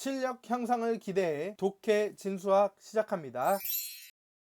실력 향상을 기대해 독해 진수학 시작합니다.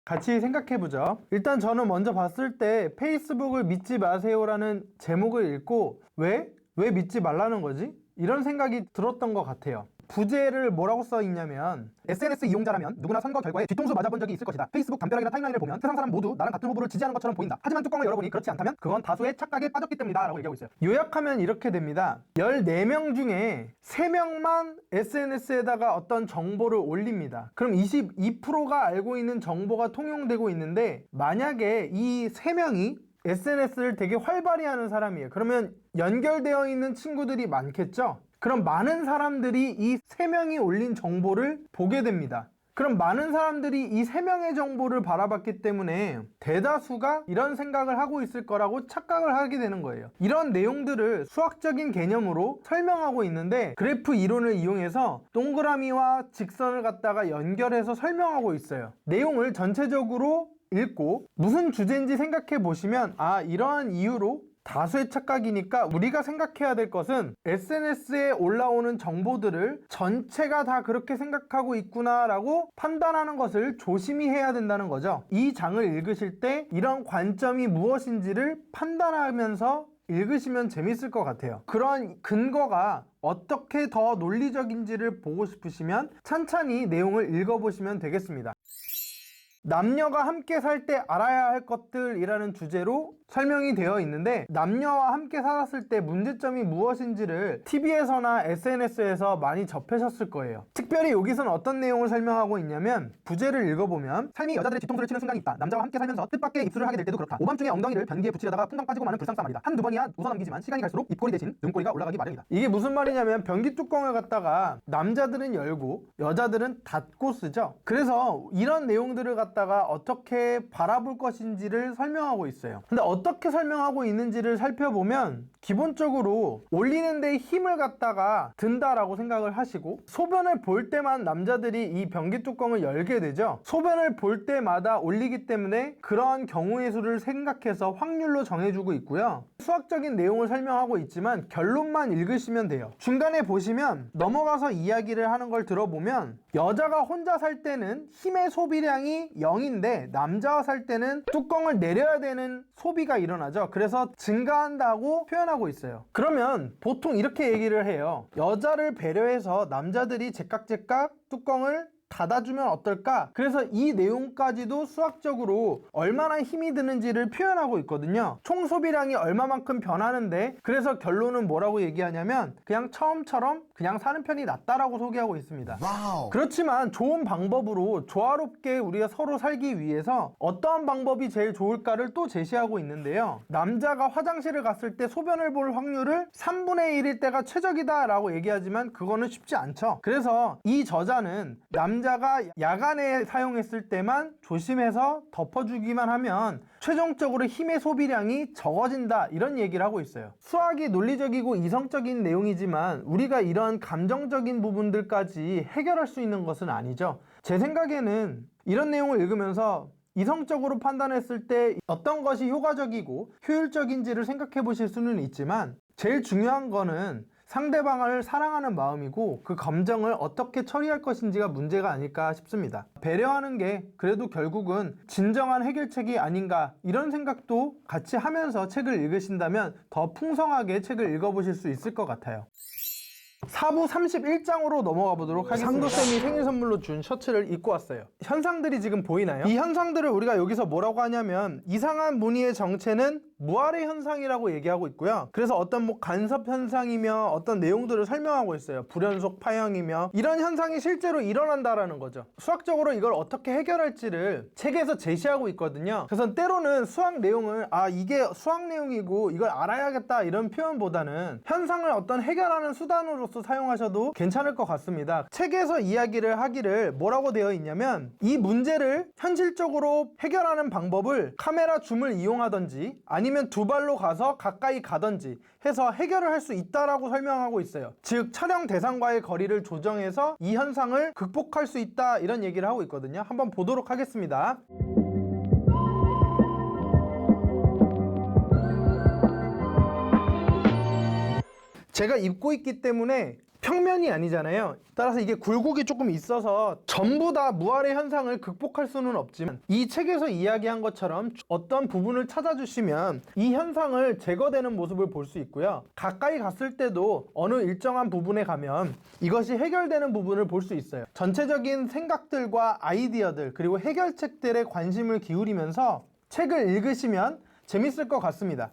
같이 생각해보죠. 일단 저는 먼저 봤을 때 페이스북을 믿지 마세요라는 제목을 읽고 왜 믿지 말라는 거지? 이런 생각이 들었던 것 같아요. 부제를 뭐라고 써있냐면 SNS 이용자라면 누구나 선거 결과에 뒤통수 맞아본 적이 있을 것이다. 페이스북 담벼락이나 타임라인을 보면 세상 사람 모두 나랑 같은 후보를 지지하는 것처럼 보인다. 하지만 뚜껑을 열어보니 그렇지 않다면 그건 다수의 착각에 빠졌기 때문이다 라고 얘기하고 있어요. 요약하면 이렇게 됩니다. 14명 중에 3명만 SNS에다가 어떤 정보를 올립니다. 그럼 22%가 알고 있는 정보가 통용되고 있는데, 만약에 이 3명이 SNS를 되게 활발히 하는 사람이에요. 그러면 연결되어 있는 친구들이 많겠죠? 그럼 많은 사람들이 이 3명이 올린 정보를 보게 됩니다. 그럼 많은 사람들이 이 3명의 정보를 바라봤기 때문에 대다수가 이런 생각을 하고 있을 거라고 착각을 하게 되는 거예요. 이런 내용들을 수학적인 개념으로 설명하고 있는데, 그래프 이론을 이용해서 동그라미와 직선을 갖다가 연결해서 설명하고 있어요. 내용을 전체적으로 읽고 무슨 주제인지 생각해 보시면, 이러한 이유로 다수의 착각이니까 우리가 생각해야 될 것은 SNS에 올라오는 정보들을 전체가 다 그렇게 생각하고 있구나 라고 판단하는 것을 조심히 해야 된다는 거죠. 이 장을 읽으실 때 이런 관점이 무엇인지를 판단하면서 읽으시면 재밌을 것 같아요. 그런 근거가 어떻게 더 논리적인지를 보고 싶으시면 찬찬히 내용을 읽어보시면 되겠습니다. 남녀가 함께 살 때 알아야 할 것들이라는 주제로 설명이 되어 있는데, 남녀와 함께 살았을 때 문제점이 무엇인지를 TV에서나 SNS에서 많이 접하셨을 거예요. 특별히 여기서는 어떤 내용을 설명하고 있냐면, 부제를 읽어보면 삶이 여자들의 뒤통수를 치는 순간이 있다. 남자와 함께 살면서 뜻밖의 입술을 하게 될 때도 그렇다. 오밤중에 엉덩이를 변기에 붙이려다가 풍덩 빠지고 마는 불상사말이다. 한두 번이야 웃어넘기지만 시간이 갈수록 입꼬리 대신 눈꼬리가 올라가기 마련이다. 이게 무슨 말이냐면, 변기 뚜껑을 갖다가 남자들은 열고 여자들은 닫고 쓰죠. 그래서 이런 내용들을 갖다가 어떻게 바라볼 것인지를 설명하고 있어요. 근데 어떻게 설명하고 있는지를 살펴보면, 기본적으로 올리는 데 힘을 갖다가 든다라고 생각을 하시고, 소변을 볼 때만 남자들이 이 변기 뚜껑을 열게 되죠. 소변을 볼 때마다 올리기 때문에 그러한 경우의 수를 생각해서 확률로 정해주고 있고요. 수학적인 내용을 설명하고 있지만 결론만 읽으시면 돼요. 중간에 보시면 넘어가서 이야기를 하는 걸 들어보면, 여자가 혼자 살 때는 힘의 소비량이 0인데 남자와 살 때는 뚜껑을 내려야 되는 소비가 일어나죠. 그래서 증가한다고 표현하고 있어요. 그러면 보통 이렇게 얘기를 해요. 여자를 배려해서 남자들이 제깍제깍 뚜껑을 닫아주면 어떨까? 그래서 이 내용까지도 수학적으로 얼마나 힘이 드는지를 표현하고 있거든요. 총 소비량이 얼마만큼 변하는데, 그래서 결론은 뭐라고 얘기하냐면 그냥 처음처럼 그냥 사는 편이 낫다라고 소개하고 있습니다. 와우. 그렇지만 좋은 방법으로 조화롭게 우리가 서로 살기 위해서 어떠한 방법이 제일 좋을까를 또 제시하고 있는데요. 남자가 화장실을 갔을 때 소변을 볼 확률을 3분의 1일 때가 최적이다 라고 얘기하지만 그거는 쉽지 않죠. 그래서 이 저자는 남자가 야간에 사용했을 때만 조심해서 덮어주기만 하면 최종적으로 힘의 소비량이 적어진다, 이런 얘기를 하고 있어요. 수학이 논리적이고 이성적인 내용이지만 우리가 이런 감정적인 부분들까지 해결할 수 있는 것은 아니죠. 제 생각에는 이런 내용을 읽으면서 이성적으로 판단했을 때 어떤 것이 효과적이고 효율적인지를 생각해 보실 수는 있지만, 제일 중요한 거는 상대방을 사랑하는 마음이고 그 감정을 어떻게 처리할 것인지가 문제가 아닐까 싶습니다. 배려하는 게 그래도 결국은 진정한 해결책이 아닌가, 이런 생각도 같이 하면서 책을 읽으신다면 더 풍성하게 책을 읽어보실 수 있을 것 같아요. 4부 31장으로 넘어가 보도록 하겠습니다. 상도쌤이 생일 선물로 준 셔츠를 입고 왔어요. 현상들이 지금 보이나요? 이 현상들을 우리가 여기서 뭐라고 하냐면 이상한 무늬의 정체는 무아래 현상이라고 얘기하고 있고요. 그래서 어떤 간섭 현상이며 어떤 내용들을 설명하고 있어요. 불연속 파형이며 이런 현상이 실제로 일어난다라는 거죠. 수학적으로 이걸 어떻게 해결할지를 책에서 제시하고 있거든요. 그래서 때로는 수학 내용을 이게 수학 내용이고 이걸 알아야겠다 이런 표현보다는 현상을 어떤 해결하는 수단으로서 사용하셔도 괜찮을 것 같습니다. 책에서 이야기를 하기를 뭐라고 되어 있냐면, 이 문제를 현실적으로 해결하는 방법을 카메라 줌을 이용하든지 아니면 두 발로 가서 가까이 가든지 해서 해결을 할 수 있다라고 설명하고 있어요. 즉 촬영 대상과의 거리를 조정해서 이 현상을 극복할 수 있다, 이런 얘기를 하고 있거든요. 한번 보도록 하겠습니다. 제가 입고 있기 때문에 평면이 아니잖아요. 따라서 이게 굴곡이 조금 있어서 전부 다 무할의 현상을 극복할 수는 없지만 이 책에서 이야기한 것처럼 어떤 부분을 찾아주시면 이 현상을 제거되는 모습을 볼 수 있고요. 가까이 갔을 때도 어느 일정한 부분에 가면 이것이 해결되는 부분을 볼 수 있어요. 전체적인 생각들과 아이디어들 그리고 해결책들에 관심을 기울이면서 책을 읽으시면 재밌을 것 같습니다.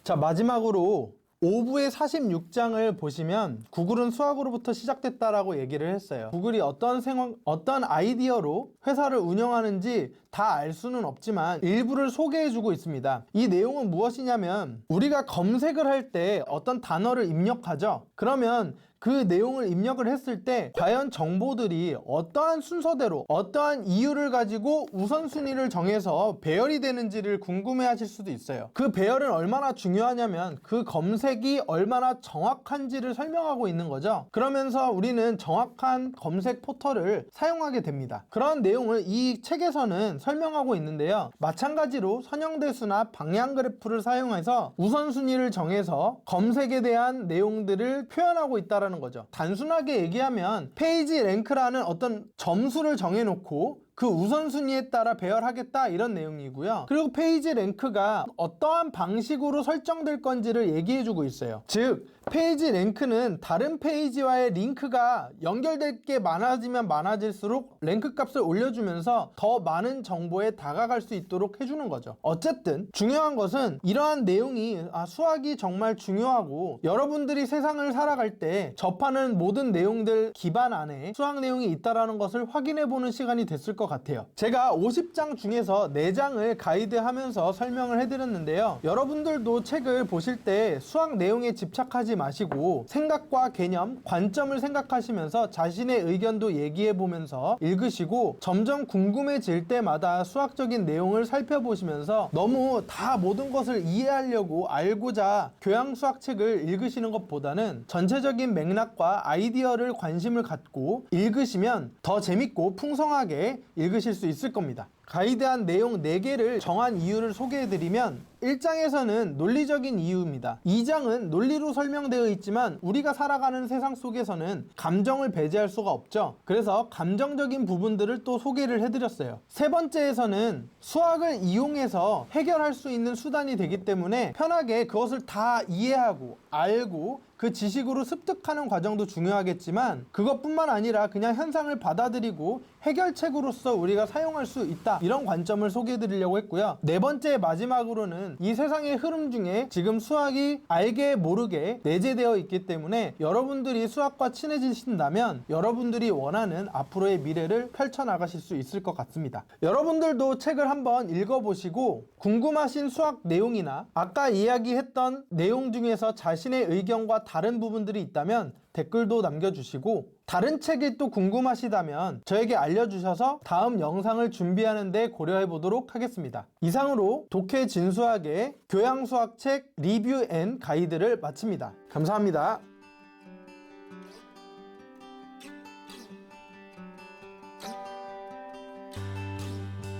자, 마지막으로 5부의 46장을 보시면 구글은 수학으로부터 시작됐다라고 얘기를 했어요. 구글이 어떤 아이디어로 회사를 운영하는지 다 알 수는 없지만 일부를 소개해주고 있습니다. 이 내용은 무엇이냐면 우리가 검색을 할 때 어떤 단어를 입력하죠. 그러면 그 내용을 입력을 했을 때 과연 정보들이 어떠한 순서대로 어떠한 이유를 가지고 우선순위를 정해서 배열이 되는지를 궁금해 하실 수도 있어요. 그 배열은 얼마나 중요하냐면 그 검색이 얼마나 정확한지를 설명하고 있는 거죠. 그러면서 우리는 정확한 검색 포털을 사용하게 됩니다. 그런 내용을 이 책에서는 설명하고 있는데요. 마찬가지로 선형대수나 방향 그래프를 사용해서 우선순위를 정해서 검색에 대한 내용들을 표현하고 있다는 거죠. 단순하게 얘기하면 페이지 랭크라는 어떤 점수를 정해놓고 그 우선순위에 따라 배열하겠다 이런 내용이고요. 그리고 페이지 랭크가 어떠한 방식으로 설정될 건지를 얘기해주고 있어요. 즉 페이지 랭크는 다른 페이지와의 링크가 연결될 게 많아지면 많아질수록 랭크 값을 올려주면서 더 많은 정보에 다가갈 수 있도록 해주는 거죠. 어쨌든 중요한 것은 이러한 내용이 수학이 정말 중요하고 여러분들이 세상을 살아갈 때 접하는 모든 내용들 기반 안에 수학 내용이 있다는 것을 확인해보는 시간이 됐을 것 같아요. 제가 50장 중에서 4장을 가이드하면서 설명을 해드렸는데요. 여러분들도 책을 보실 때 수학 내용에 집착하지 마시고 생각과 개념, 관점을 생각하시면서 자신의 의견도 얘기해보면서 읽으시고 점점 궁금해질 때마다 수학적인 내용을 살펴보시면서 너무 다 모든 것을 이해하려고 알고자 교양수학책을 읽으시는 것보다는 전체적인 맥락과 아이디어를 관심을 갖고 읽으시면 더 재밌고 풍성하게 읽으실 수 있을 겁니다. 가이드한 내용 4개를 정한 이유를 소개해드리면 1장에서는 논리적인 이유입니다. 2장은 논리로 설명되어 있지만 우리가 살아가는 세상 속에서는 감정을 배제할 수가 없죠. 그래서 감정적인 부분들을 또 소개를 해드렸어요. 3번째에서는 수학을 이용해서 해결할 수 있는 수단이 되기 때문에 편하게 그것을 다 이해하고 알고 그 지식으로 습득하는 과정도 중요하겠지만 그것뿐만 아니라 그냥 현상을 받아들이고 해결책으로서 우리가 사용할 수 있다, 이런 관점을 소개해 드리려고 했고요. 4번째 마지막으로는 이 세상의 흐름 중에 지금 수학이 알게 모르게 내재되어 있기 때문에 여러분들이 수학과 친해지신다면 여러분들이 원하는 앞으로의 미래를 펼쳐나가실 수 있을 것 같습니다. 여러분들도 책을 한번 읽어보시고 궁금하신 수학 내용이나 아까 이야기했던 내용 중에서 자신의 의견과 다른 부분들이 있다면 댓글도 남겨주시고 다른 책이 또 궁금하시다면 저에게 알려주셔서 다음 영상을 준비하는 데 고려해 보도록 하겠습니다. 이상으로 독해 진수학의 교양수학책 리뷰 앤 가이드를 마칩니다. 감사합니다.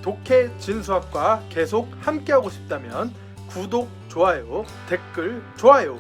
독해 진수학과 계속 함께하고 싶다면 구독, 좋아요, 댓글, 좋아요